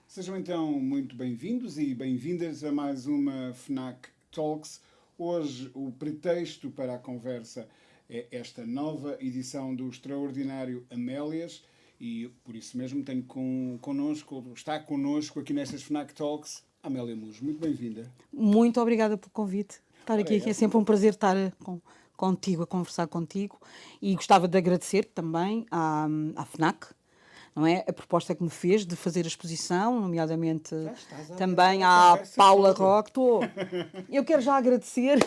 Sejam então muito bem-vindos e bem-vindas a mais uma FNAC Talks. Hoje o pretexto para a conversa é esta nova edição do extraordinário Amélias e por isso mesmo tenho está connosco aqui nestas FNAC Talks Amélia Mujo. Muito bem-vinda. Muito obrigada pelo convite. Estar Ora, aqui é é essa. sempre um prazer estar contigo, a conversar contigo. E gostava de agradecer também à FNAC, não é? A proposta que me fez de fazer a exposição, nomeadamente Já estás a adiantar também a à conversa Paula toda. Roque. Eu quero já agradecer.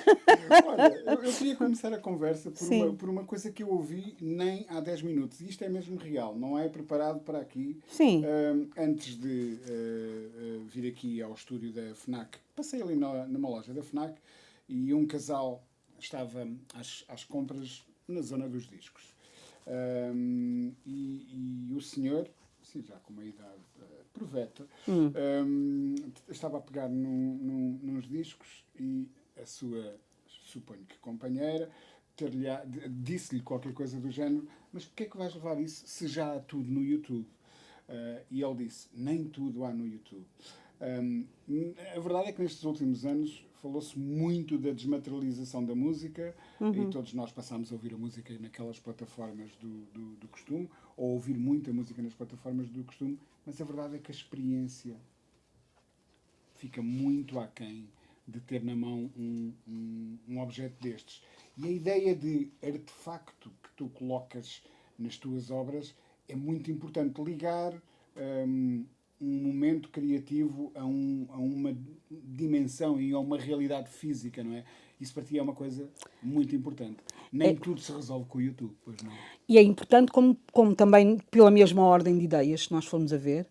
Olha, eu queria começar a conversa Sim, por uma coisa que eu ouvi nem há 10 minutos. E isto é mesmo real, não é preparado para aqui. sim. Antes de vir aqui ao estúdio da FNAC, passei ali numa loja da FNAC e um casal estava às compras na zona dos discos. E o senhor, sim, já com uma idade proveta, estava a pegar nos discos e a sua, suponho que companheira, disse-lhe qualquer coisa do género, mas porquê é que vais levar isso se já há tudo no YouTube? E ele disse, nem tudo há no YouTube. Um, a verdade é que nestes últimos anos falou-se muito da desmaterialização da música e todos nós passámos a ouvir a música naquelas plataformas do costume, ou a ouvir muita música nas plataformas do costume, mas a verdade é que a experiência fica muito aquém de ter na mão um objeto destes. E a ideia de artefacto que tu colocas nas tuas obras é muito importante. Ligar um, um momento criativo a uma dimensão e a uma realidade física, não é? Isso para ti é uma coisa muito importante. Nem É, tudo se resolve com o YouTube, pois não? e é importante, como também pela mesma ordem de ideias, se nós formos a ver,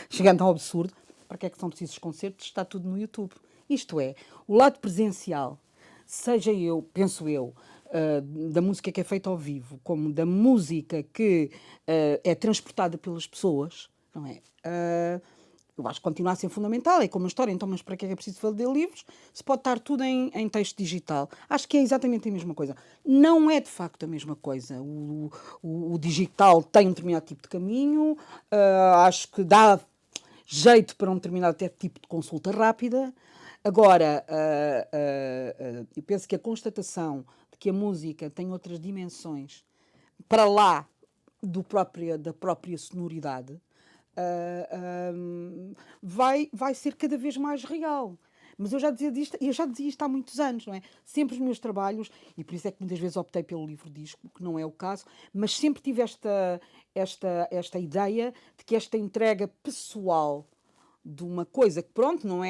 chegando ao absurdo, para que é que são precisos concertos? Está tudo no YouTube. Isto é, o lado presencial, seja eu, penso eu, da música que é feita ao vivo, como da música que é transportada pelas pessoas, não é? Eu acho que continua a ser fundamental, é como a história, então, mas para que é preciso fazer livros? Se pode estar tudo em texto digital. Acho que é exatamente a mesma coisa. Não é de facto a mesma coisa. O digital tem um determinado tipo de caminho, acho que dá jeito para um determinado tipo de consulta rápida. Agora, eu penso que a constatação de que a música tem outras dimensões para lá da própria sonoridade vai ser cada vez mais real. Mas eu já dizia isto há muitos anos, não é? Sempre os meus trabalhos, e por isso é que muitas vezes optei pelo livro-disco, que não é o caso, mas sempre tive esta ideia de que esta entrega pessoal de uma coisa que, pronto, não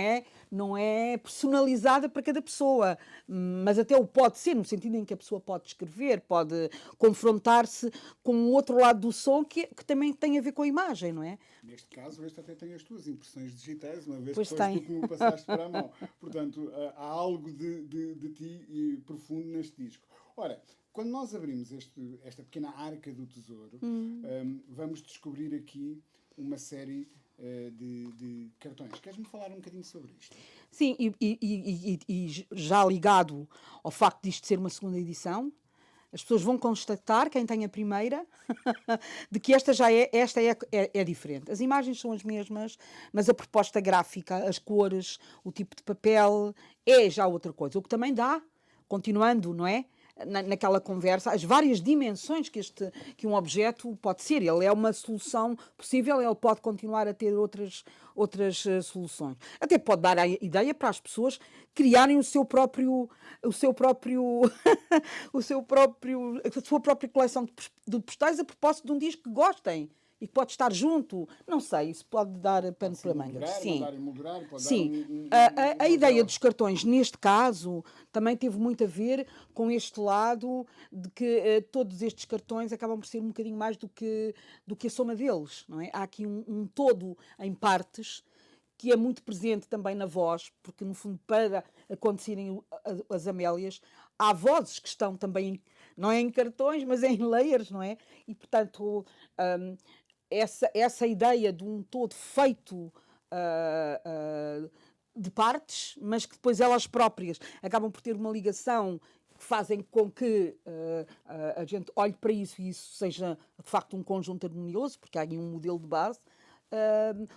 é personalizada para cada pessoa, mas até o pode ser, no sentido em que a pessoa pode escrever, pode confrontar-se com o outro lado do som que também tem a ver com a imagem, não é? Neste caso, este até tem as tuas impressões digitais, uma vez que Pois foste tu tem. que me o passaste para a mão. Portanto, há algo de ti profundo neste disco. Ora, quando nós abrimos esta pequena arca do tesouro, vamos descobrir aqui uma série de cartões. Queres-me falar um bocadinho sobre isto? Sim, e já ligado ao facto disto ser uma segunda edição, as pessoas vão constatar, quem tem a primeira, de que esta é diferente. As imagens são as mesmas, mas a proposta gráfica, as cores, o tipo de papel, é já outra coisa. O que também dá, continuando, não é? Naquela conversa, as várias dimensões que um objeto pode ser. Ele é uma solução possível, ele pode continuar a ter outras soluções. Até pode dar a ideia para as pessoas criarem o seu próprio, a sua própria coleção de postais a propósito de um disco que gostem e que pode estar junto. Não sei, isso pode dar pano Pode-se para mangas. emoldurar, Sim. mandar emoldurar, pode dar Sim, a uma ideia vela. dos cartões, neste caso, também teve muito a ver com este lado de que todos estes cartões acabam por ser um bocadinho mais do que a soma deles, não é? Há aqui um todo em partes que é muito presente também na voz, porque no fundo para acontecerem as Amélias, há vozes que estão também, não é em cartões, mas é em layers, não é? E portanto, hum, essa ideia de um todo feito de partes, mas que depois elas próprias acabam por ter uma ligação que fazem com que a gente olhe para isso e isso seja de facto um conjunto harmonioso, porque há aí um modelo de base.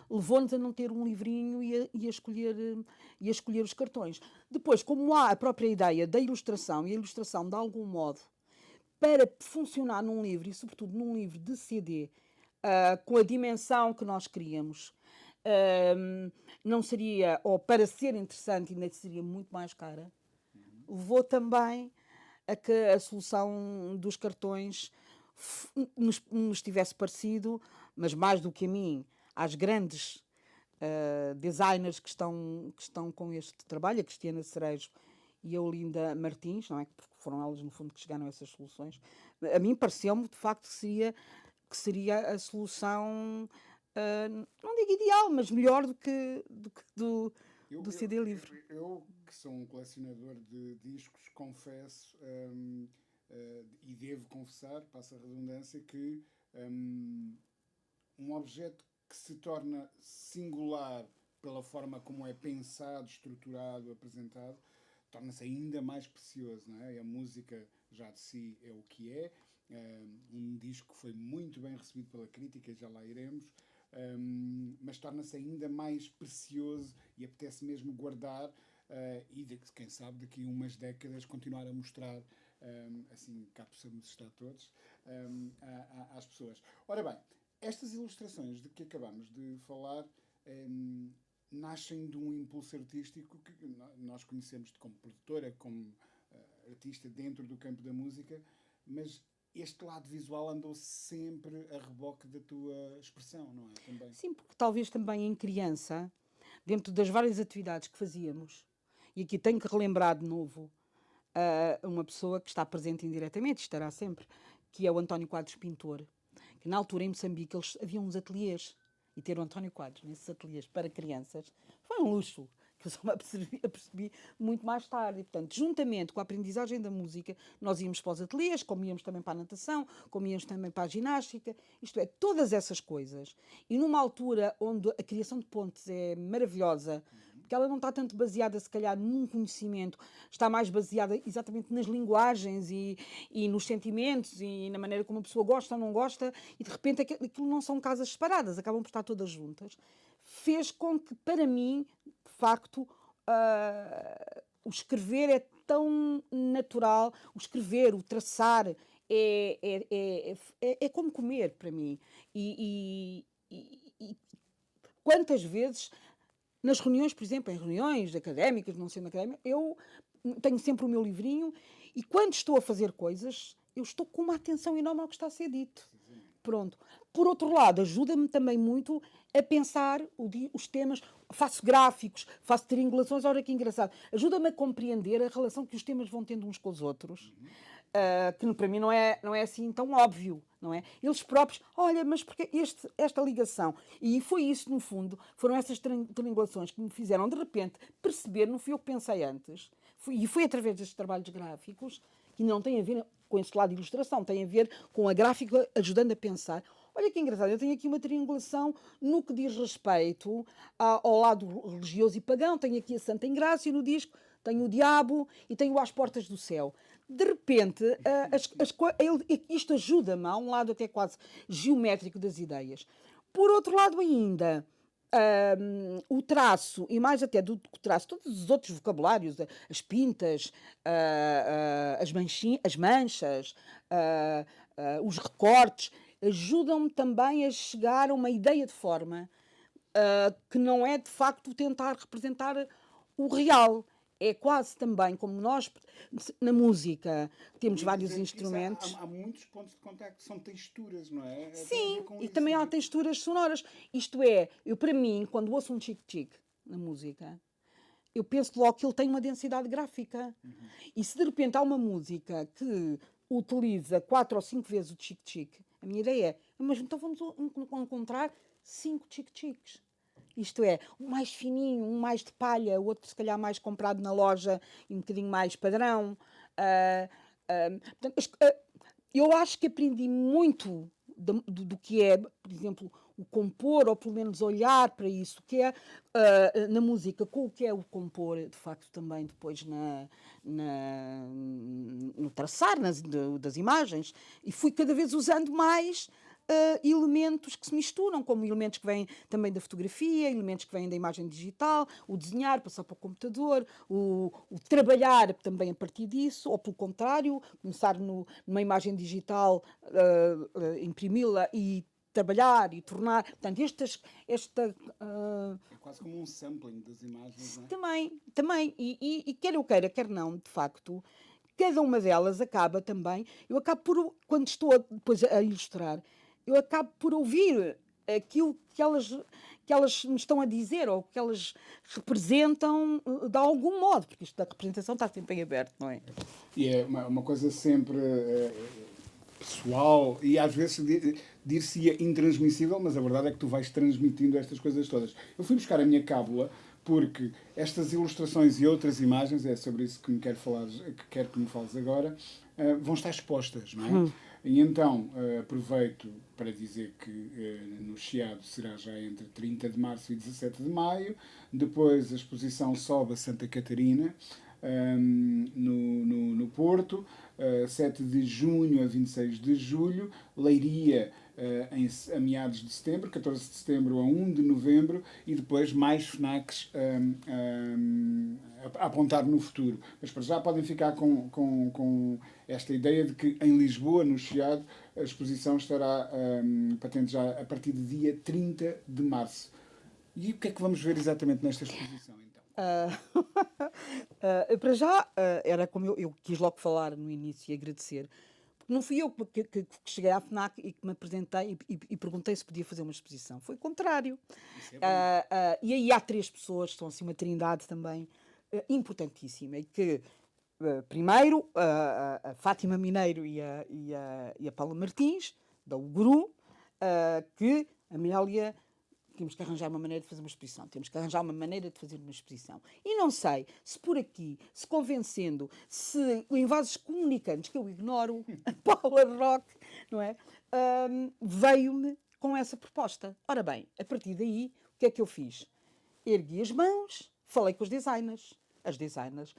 levou-nos a não ter um livrinho e a escolher os cartões. Depois, como há a própria ideia da ilustração, e a ilustração, de algum modo, para funcionar num livro, e sobretudo num livro de CD, com a dimensão que nós queríamos, não seria, ou para ser interessante, ainda seria muito mais cara, levou também a que a solução dos cartões nos tivesse parecido, mas mais do que a mim, às grandes designers que estão com este trabalho, a Cristiana Cerejo e a Olinda Martins, não é? Porque foram elas, no fundo, que chegaram a essas soluções. A mim pareceu-me, de facto, que seria a solução, não digo ideal, mas melhor do CD livre. Eu, que sou um colecionador de discos, confesso, e devo confessar, passa a redundância, que um objeto que se torna singular pela forma como é pensado, estruturado, apresentado, torna-se ainda mais precioso, não é? E a música já de si é o que é. Um disco que foi muito bem recebido pela crítica, e já lá iremos, mas torna-se ainda mais precioso e apetece mesmo guardar e, quem sabe, daqui a umas décadas continuar a mostrar, assim cá possamos estar todos, às pessoas. Ora bem, estas ilustrações de que acabamos de falar nascem de um impulso artístico que nós conhecemos como produtora, como artista dentro do campo da música, mas este lado visual andou sempre a reboque da tua expressão, não é? Também. Sim, porque talvez também em criança, dentro das várias atividades que fazíamos, e aqui tenho que relembrar de novo uma pessoa que está presente indiretamente, estará sempre, que é o António Quadros Pintor, que na altura em Moçambique havia uns ateliês, e ter o António Quadros nesses ateliês para crianças foi um luxo, que eu só me apercebi muito mais tarde. E, portanto, juntamente com a aprendizagem da música, nós íamos para os ateliês, como íamos também para a natação, como íamos também para a ginástica, isto é, todas essas coisas. E numa altura onde a criação de pontes é maravilhosa, porque ela não está tanto baseada, se calhar, num conhecimento, está mais baseada exatamente nas linguagens e nos sentimentos e na maneira como a pessoa gosta ou não gosta, e de repente aquilo não são casas separadas, acabam por estar todas juntas, fez com que, para mim, de facto, o escrever é tão natural, o escrever, o traçar, é como comer para mim. E quantas vezes, nas reuniões, por exemplo, em reuniões académicas, não sendo académica, eu tenho sempre o meu livrinho e quando estou a fazer coisas, eu estou com uma atenção enorme ao que está a ser dito. Pronto. Por outro lado, ajuda-me também muito a pensar os temas, faço gráficos, faço triangulações, olha que engraçado. Ajuda-me a compreender a relação que os temas vão tendo uns com os outros, que para mim não é assim tão óbvio, não é? Eles próprios, olha, mas porque esta ligação? E foi isso, no fundo, foram essas triangulações que me fizeram, de repente, perceber, não fui eu que pensei antes, e foi através destes trabalhos gráficos, que não tem a ver com esse lado de ilustração, tem a ver com a gráfica ajudando a pensar. Olha que engraçado, eu tenho aqui uma triangulação no que diz respeito ao lado religioso e pagão, tenho aqui a Santa Engrácia no disco, tenho o Diabo e tenho Às Portas do Céu. De repente, isto ajuda-me a um lado até quase geométrico das ideias. Por outro lado ainda, o traço, e mais até do traço, todos os outros vocabulários, as pintas, as manchas, os recortes, ajudam-me também a chegar a uma ideia de forma que não é de facto tentar representar o real. É quase também como nós, na música, temos vários instrumentos. Há muitos pontos de contacto, são texturas, não é? Sim, e também há texturas sonoras. Isto é, para mim, quando ouço um chic-chic na música, eu penso logo que ele tem uma densidade gráfica. E se de repente há uma música que utiliza 4 ou 5 vezes o chic-chic, a minha ideia é, mas então vamos encontrar 5 chic-chics. Isto é, um mais fininho, um mais de palha, o outro se calhar mais comprado na loja e um bocadinho mais padrão. Portanto, eu acho que aprendi muito do que é, por exemplo, o compor, ou pelo menos olhar para isso, que é na música, com o que é o compor, de facto, também depois no traçar das imagens. E fui cada vez usando mais elementos que se misturam, como elementos que vêm também da fotografia, elementos que vêm da imagem digital, o desenhar, passar para o computador, o trabalhar também a partir disso, ou pelo contrário, começar numa imagem digital, imprimi-la e trabalhar e tornar. Portanto, É quase como um sampling das imagens, não é? também. E quer eu queira, quer não, de facto, cada uma delas acaba também. Eu acabo por, quando estou depois a ilustrar, eu acabo por ouvir aquilo que elas me estão a dizer ou que elas representam de algum modo, porque isto da representação está sempre em aberto, não é? E é uma coisa sempre pessoal e às vezes dir-se-ia intransmissível, mas a verdade é que tu vais transmitindo estas coisas todas. Eu fui buscar a minha cábula porque estas ilustrações e outras imagens, é sobre isso que me quero falar, que quero que me fales agora, vão estar expostas, não é? E então aproveito para dizer que no Chiado será já entre 30 de março e 17 de maio, depois a exposição sobe a Santa Catarina, no Porto, 7 de junho a 26 de julho, Leiria a meados de setembro, 14 de setembro a 1 de novembro e depois mais FNACs a apontar no futuro. Mas para já podem ficar com esta ideia de que em Lisboa, no Chiado, a exposição estará patente já a partir do dia 30 de março. E o que é que vamos ver exatamente nesta exposição, então? Para já, era como eu quis logo falar no início e agradecer, porque não fui eu que cheguei à FNAC e que me apresentei e perguntei se podia fazer uma exposição. Foi o contrário. Isso é bom. E aí há 3 pessoas, são assim uma trindade também importantíssima, e que primeiro a Fátima Mineiro e a Paula Martins, da UGRU, que a Amélia. Temos que arranjar uma maneira de fazer uma exposição. Temos que arranjar uma maneira de fazer uma exposição. E não sei se por aqui, se convencendo, se em vasos comunicantes, que eu ignoro, a Paula Roque, não é? Veio-me com essa proposta. Ora bem, a partir daí, o que é que eu fiz? Ergui as mãos, falei com os designers. As designers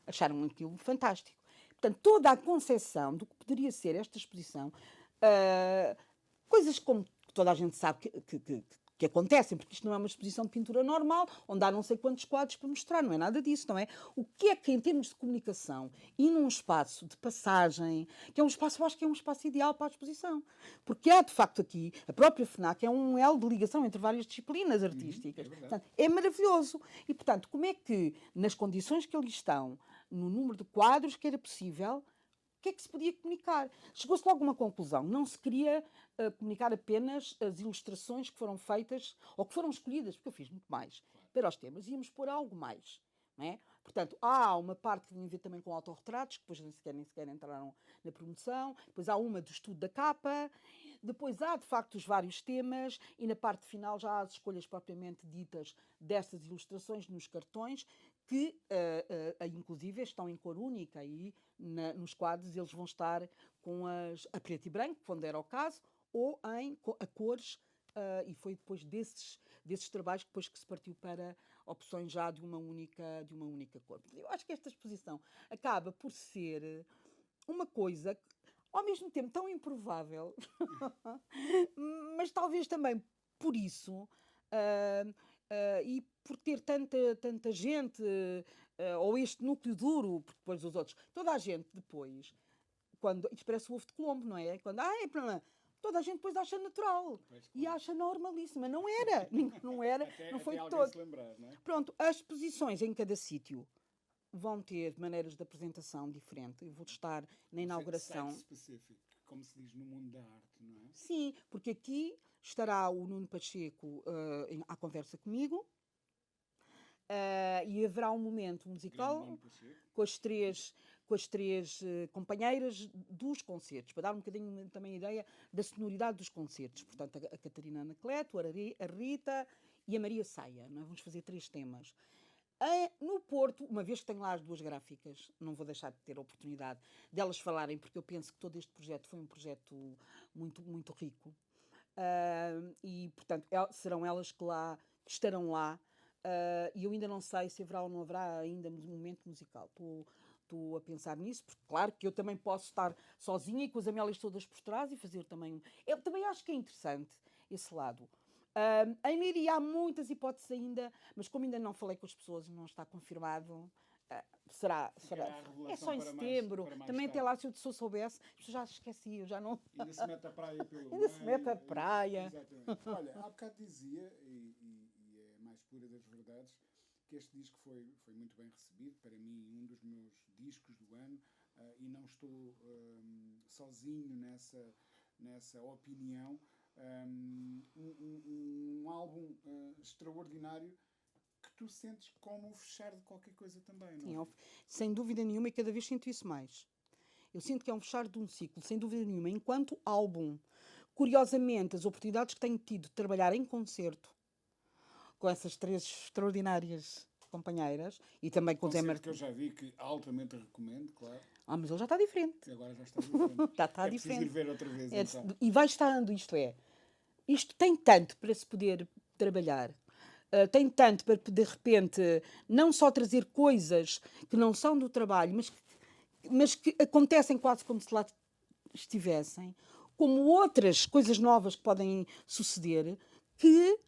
acharam aquilo fantástico. Portanto, toda a concepção do que poderia ser esta exposição, coisas como toda a gente sabe que acontecem, porque isto não é uma exposição de pintura normal, onde há não sei quantos quadros para mostrar, não é nada disso, não é? O que é que, em termos de comunicação, e num espaço de passagem, que é um espaço, eu acho que é um espaço ideal para a exposição, porque há, de facto, aqui, a própria FNAC é um elo de ligação entre várias disciplinas artísticas. Portanto, é maravilhoso. E, portanto, como é que, nas condições que ali estão, no número de quadros que era possível, o que é que se podia comunicar? Chegou-se logo a uma conclusão. Não se queria comunicar apenas as ilustrações que foram feitas ou que foram escolhidas, porque eu fiz muito mais, para os temas. Íamos pôr algo mais. Não é? Portanto, há uma parte que tem a ver também com autorretratos, que depois nem sequer entraram na promoção. Depois há uma do estudo da capa. Depois há, de facto, os vários temas. E na parte final já há as escolhas propriamente ditas destas ilustrações nos cartões, que inclusive estão em cor única e nos quadros eles vão estar com a preto e branco, quando era o caso, ou a cores, e foi depois desses trabalhos que depois que se partiu para opções já de uma única cor. Eu acho que esta exposição acaba por ser uma coisa ao mesmo tempo tão improvável, mas talvez também por isso, e por ter tanta gente, ou este núcleo duro, porque depois os outros, toda a gente depois, quando isto parece o ovo de Colombo, não é? Quando é problema, toda a gente depois acha natural e acha normalíssima. Não era, não era, não foi de todo. Se lembrar, não é? Pronto, as exposições em cada sítio vão ter maneiras de apresentação diferente. Eu vou estar na inauguração. Site específico, como se diz no mundo da arte, não é? Sim, porque aqui estará o Nuno Pacheco à conversa comigo. E haverá um momento musical com as três companheiras dos concertos, para dar um bocadinho também a ideia da sonoridade dos concertos. Portanto, a Catarina Anacleto, a Rita e a Maria Saia. Nós vamos fazer 3 temas. No Porto, uma vez que tenho lá as 2 gráficas, não vou deixar de ter a oportunidade delas falarem, porque eu penso que todo este projeto foi um projeto muito, muito rico. E, portanto, serão elas que estarão lá. E eu ainda não sei se haverá ou não haverá ainda um momento musical. estou a pensar nisso, porque claro que eu também posso estar sozinha e com as Amélias todas por trás e fazer também. Eu também acho que é interessante esse lado. Em Leiria há muitas hipóteses ainda, mas como ainda não falei com as pessoas, não está confirmado. Será. É só em setembro. Também até lá, se eu soubesse, eu já esqueci, eu já não. Ainda se mete a praia pelo Ainda meio. se mete a praia. Exatamente. Olha, há bocado dizia, e é a mais pura das verdades, que este disco foi muito bem recebido, para mim um dos meus discos do ano, e não estou sozinho nessa opinião. Um álbum extraordinário que tu sentes como o fechar de qualquer coisa também, não é? Sim, sem dúvida nenhuma, e cada vez sinto isso mais. Eu sinto que é um fechar de um ciclo, sem dúvida nenhuma, enquanto álbum. Curiosamente, as oportunidades que tenho tido de trabalhar em concerto com essas três extraordinárias companheiras e também com o Zé Concerto que eu já vi, que altamente recomendo, claro. mas ele já está diferente. E agora já está diferente. Já está é diferente. preciso ir ver outra vez, então. E vai estando, isto tem tanto para se poder trabalhar. Tem tanto para, de repente, não só trazer coisas que não são do trabalho, mas que acontecem quase como se lá estivessem, como outras coisas novas que podem suceder, que,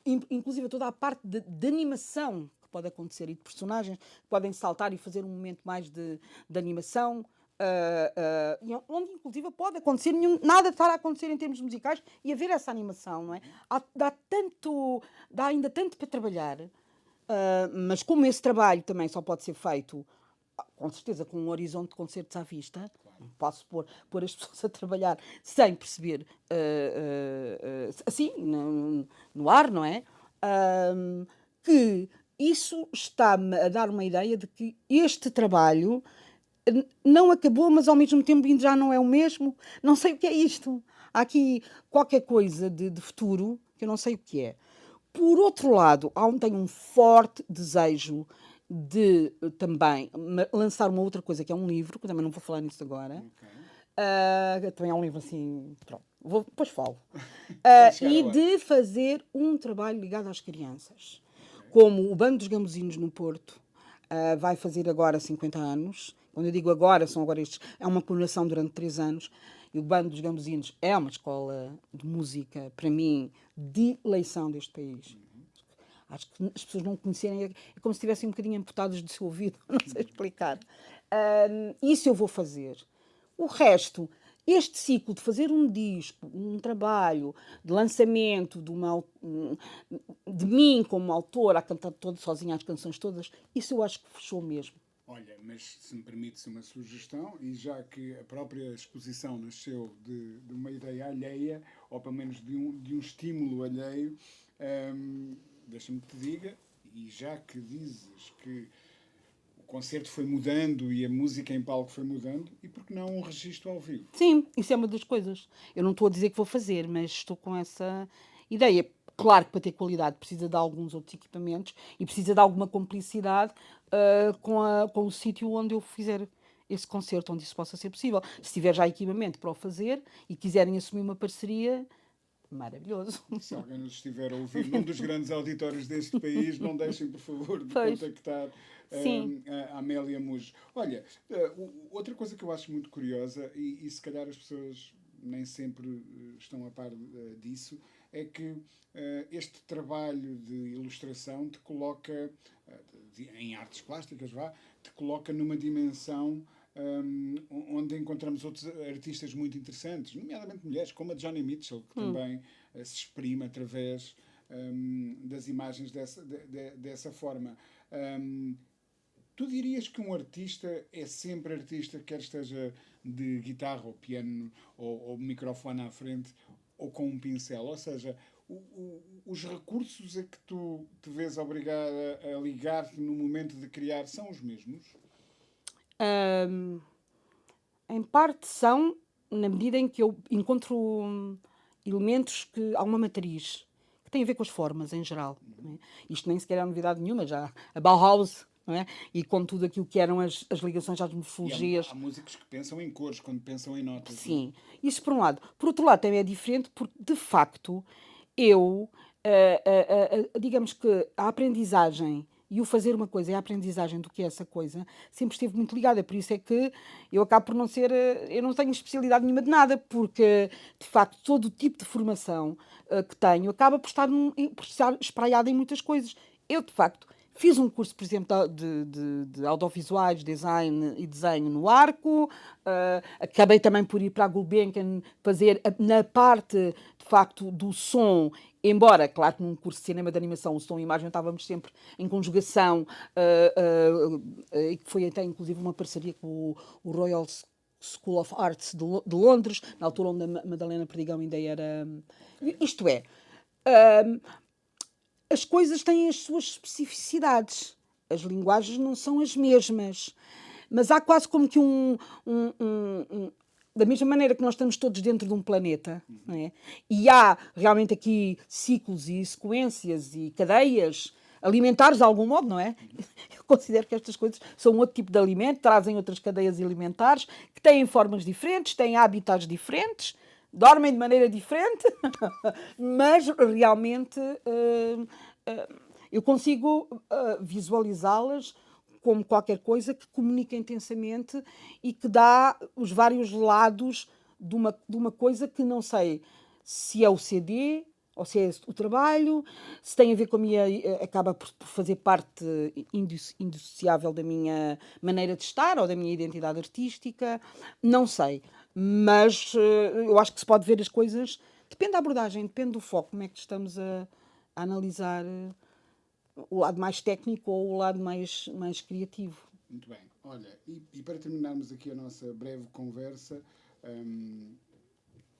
inclusive, toda a parte de animação que pode acontecer e de personagens que podem saltar e fazer um momento mais de animação, onde, inclusive, pode acontecer nada de estar a acontecer em termos musicais e haver essa animação, não é? Dá ainda tanto para trabalhar, mas como esse trabalho também só pode ser feito com certeza com um horizonte de concertos à vista, claro. Posso pôr as pessoas a trabalhar sem perceber assim, no ar, não é? Que isso está-me a dar uma ideia de que este trabalho não acabou, mas ao mesmo tempo ainda já não é o mesmo. Não sei o que é isto. Há aqui qualquer coisa de futuro que eu não sei o que é. Por outro lado, tenho um forte desejo de também lançar uma outra coisa, que é um livro, que eu também não vou falar nisso agora. Okay. Também é um livro assim, pronto, depois falo. E de fazer um trabalho ligado às crianças. Okay. Como o Bando dos Gambuzinos no Porto vai fazer agora 50 anos. Quando eu digo agora, é uma comemoração durante 3 anos. E o Bando dos Gambuzinos é uma escola de música, para mim, de eleição deste país. Acho que as pessoas não conhecerem, é como se estivessem um bocadinho amputadas do seu ouvido, não sei explicar. Isso eu vou fazer. O resto, este ciclo de fazer um disco, um trabalho de lançamento de mim como autora, a cantar toda sozinha as canções todas, isso eu acho que fechou mesmo. Olha, mas se me permite uma sugestão, e já que a própria exposição nasceu de uma ideia alheia, ou pelo menos de um estímulo alheio, deixa-me que te diga, e já que dizes que o concerto foi mudando e a música em palco foi mudando, e por que não um registro ao vivo? Sim, isso é uma das coisas. Eu não estou a dizer que vou fazer, mas estou com essa ideia. Claro que para ter qualidade precisa de alguns outros equipamentos e precisa de alguma complicidade com o sítio onde eu fizer esse concerto, onde isso possa ser possível. Se tiver já equipamento para o fazer e quiserem assumir uma parceria, maravilhoso. Se alguém nos estiver a ouvir num dos grandes auditórios deste país, não deixem, por favor, de contactar a Amélia Mujo. Olha, outra coisa que eu acho muito curiosa, e se calhar as pessoas nem sempre estão a par disso, é que este trabalho de ilustração te coloca, em artes plásticas, te coloca numa dimensão onde encontramos outros artistas muito interessantes, nomeadamente mulheres, como a Joni Mitchell, que também se exprime através das imagens dessa forma. Tu dirias que um artista é sempre artista, quer esteja de guitarra ou piano ou microfone à frente ou com um pincel? Ou seja, os recursos a que tu te vês obrigada a ligar-te no momento de criar são os mesmos? Em parte são, na medida em que eu encontro elementos que há uma matriz que tem a ver com as formas em geral. Não é? Isto nem sequer é novidade nenhuma, já a Bauhaus, não é? E com tudo aquilo que eram as ligações às morfologias. Há músicos que pensam em cores quando pensam em notas. Sim, isso por um lado. Por outro lado também é diferente porque, de facto, eu, digamos que a aprendizagem e o fazer uma coisa e a aprendizagem do que é essa coisa sempre esteve muito ligada. Por isso é que eu acabo por não ser... Eu não tenho especialidade nenhuma de nada, porque, de facto, todo o tipo de formação que tenho acaba por estar espraiada em muitas coisas. Eu, de facto, fiz um curso, por exemplo, de audiovisuais, design e desenho no Arco. Acabei também por ir para a Gulbenkian fazer na parte, de facto, do som. Embora, claro que num curso de cinema de animação, o som e a imagem estávamos sempre em conjugação, e que foi até, inclusive, uma parceria com o Royal School of Arts de Londres, na altura onde a Madalena Perdigão ainda era... Isto é... as coisas têm as suas especificidades. As linguagens não são as mesmas. Mas há quase como que da mesma maneira que nós estamos todos dentro de um planeta, não é? E há realmente aqui ciclos e sequências e cadeias alimentares de algum modo, não é? Eu considero que estas coisas são outro tipo de alimento, trazem outras cadeias alimentares, que têm formas diferentes, têm hábitats diferentes, dormem de maneira diferente, mas realmente eu consigo visualizá-las como qualquer coisa que comunica intensamente e que dá os vários lados de uma coisa que não sei se é o CD ou se é o trabalho, se tem a ver com a minha... acaba por fazer parte indissociável da minha maneira de estar ou da minha identidade artística, não sei. Mas eu acho que se pode ver as coisas... Depende da abordagem, depende do foco, como é que estamos a analisar o lado mais técnico ou o lado mais criativo. Muito bem. Olha, e para terminarmos aqui a nossa breve conversa,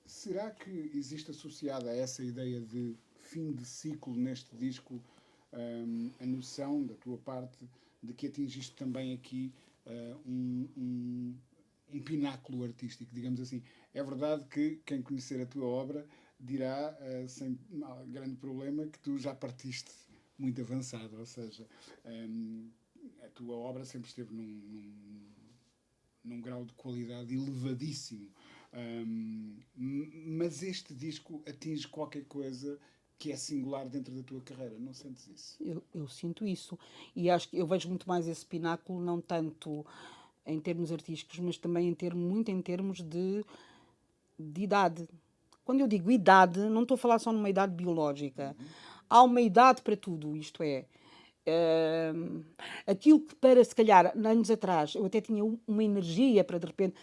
será que existe associada a essa ideia de fim de ciclo neste disco a noção da tua parte de que atingiste também aqui um pináculo artístico, digamos assim? É verdade que quem conhecer a tua obra dirá, sem grande problema, que tu já partiste muito avançado, ou seja, a tua obra sempre esteve num grau de qualidade elevadíssimo. Mas este disco atinge qualquer coisa que é singular dentro da tua carreira, não sentes isso? Eu sinto isso, e acho que eu vejo muito mais esse pináculo, não tanto em termos artísticos, mas também muito em termos de idade. Quando eu digo idade, não estou a falar só numa idade biológica. Há uma idade para tudo, isto é... aquilo que para, se calhar, anos atrás, eu até tinha uma energia para, de repente,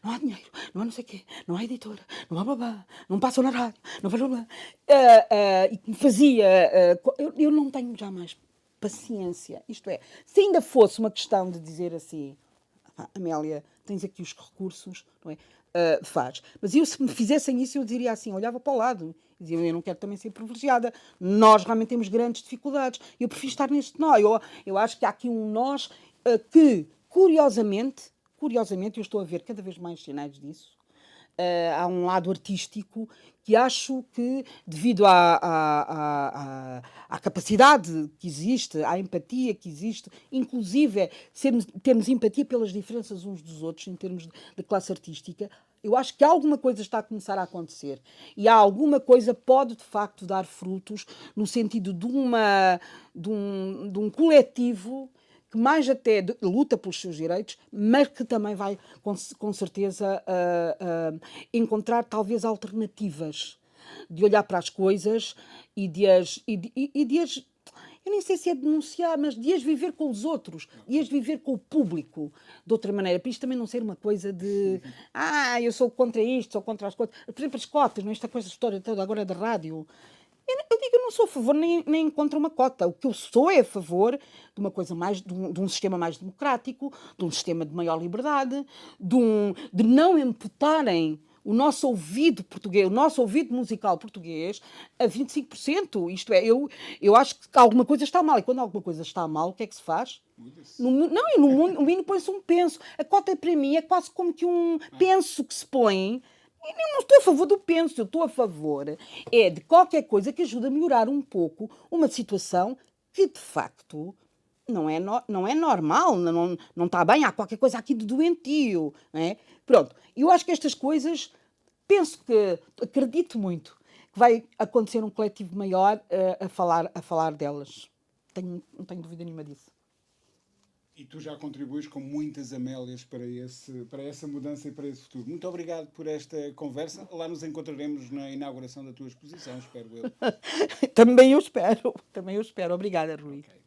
não há dinheiro, não há não sei o quê, não há editora, não há babá, não passam na rádio, não faz blá, e que me fazia... eu não tenho jamais paciência. Isto é, se ainda fosse uma questão de dizer assim, Amélia, tens aqui os recursos, não é? Faz. Mas eu, se me fizessem isso, eu diria assim, olhava para o lado, dizia, eu não quero também ser privilegiada, nós realmente temos grandes dificuldades, eu prefiro estar neste nó. Eu acho que há aqui um nós que, curiosamente, eu estou a ver cada vez mais sinais disso. Há um lado artístico que acho que, devido à capacidade que existe, à empatia que existe, inclusive termos empatia pelas diferenças uns dos outros em termos de classe artística, eu acho que alguma coisa está a começar a acontecer. E há alguma coisa que pode, de facto, dar frutos no sentido de um coletivo que mais até luta pelos seus direitos, mas que também vai, com certeza, encontrar talvez alternativas de olhar para as coisas e de as eu nem sei se é denunciar, mas de as viver com os outros, de as viver com o público de outra maneira, para isto também não ser uma coisa de eu sou contra isto, sou contra as coisas. Por exemplo, as cotas, não é? Esta coisa, história toda agora da rádio. Eu digo, eu não sou a favor nem contra uma cota. O que eu sou é a favor de uma coisa mais, de um sistema mais democrático, de um sistema de maior liberdade, de não imputarem o nosso ouvido português, o nosso ouvido musical português a 25%. Isto é, eu acho que alguma coisa está mal. E quando alguma coisa está mal, o que é que se faz? No mundo põe-se um penso. A cota para mim é quase como que um penso que se põe. Eu não estou a favor do penso, eu estou a favor de qualquer coisa que ajude a melhorar um pouco uma situação que, de facto, não é normal, não está bem, há qualquer coisa aqui de doentio. Não é? Pronto, eu acho que estas coisas, acredito muito, que vai acontecer um coletivo maior a falar delas. não tenho dúvida nenhuma disso. E tu já contribuis com muitas Amélias para essa mudança e para esse futuro. Muito obrigado por esta conversa. Lá nos encontraremos na inauguração da tua exposição, espero eu. Também eu espero. Obrigada, Rui. Okay.